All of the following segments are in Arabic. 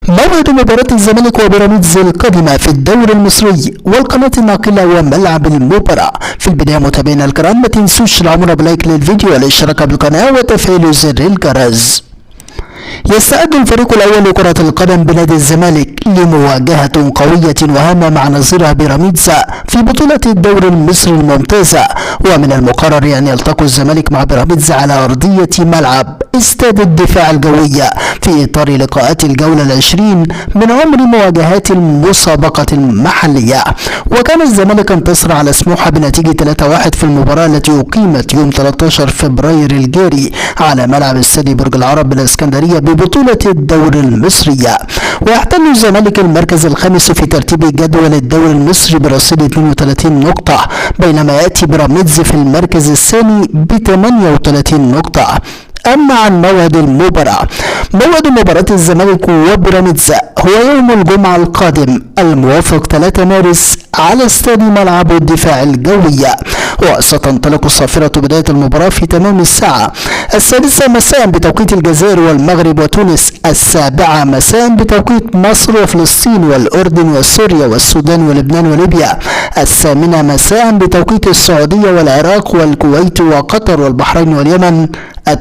موعد مباراة الزمالك وبيراميدز القادمة في الدوري المصري والقناة الناقلة وملعب المباراة. في البداية متابعينا الكرام ما تنسوش العمر بلايك للفيديو والاشتراك بالقناة وتفعيل زر الجرس. يستعد الفريق الأول لكرة القدم بنادي الزمالك لمواجهة قوية وهامة مع نظيرها بيراميدز في بطولة الدوري المصري الممتازة، ومن المقرر أن يلتقي الزمالك مع بيراميدز على أرضية ملعب استاد الدفاع الجوية في إطار لقاءات الجولة العشرين من عمر مواجهات المسابقة المحلية. وكان الزمالك انتصر على سموحة بنتيجة 3-1 في المباراة التي أقيمت يوم 13 فبراير الجاري على ملعب استاد برج العرب بالإسكندرية ببطولة الدوري المصرية. ويحتل الزمالك المركز الخامس في ترتيب جدول الدوري المصري برصيد 32 نقطة، بينما يأتي بيراميدز في المركز الثاني ب 38 نقطة. أما عن موعد المباراة، موعد مباراة الزمالك وبيراميدز هو يوم الجمعة القادم الموافق 3 مارس على استاد ملعب الدفاع الجوية، وستنطلق الصافرة بداية المباراة في تمام الساعة 6 مساء بتوقيت الجزائر والمغرب وتونس، 7 مساء بتوقيت مصر وفلسطين والأردن وسوريا والسودان ولبنان وليبيا، 8 مساء بتوقيت السعودية والعراق والكويت وقطر والبحرين واليمن،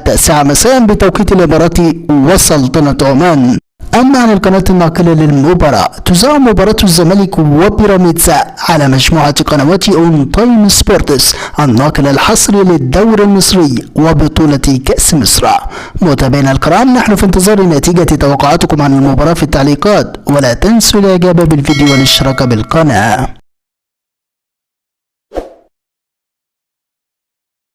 9 مساء بتوقيت الإمارات وسلطنة عمان. أما عن القناة الناقلة للمباراة، تذاع مباراة الزمالك وبيراميدز على مجموعة قنوات اون تايم سبورتس الناقل الحصري للدوري المصري وبطولة كأس مصر. متابعينا الكرام، نحن في انتظار نتيجة توقعاتكم عن المباراة في التعليقات، ولا تنسوا الإعجاب بالفيديو والاشتراك بالقناة.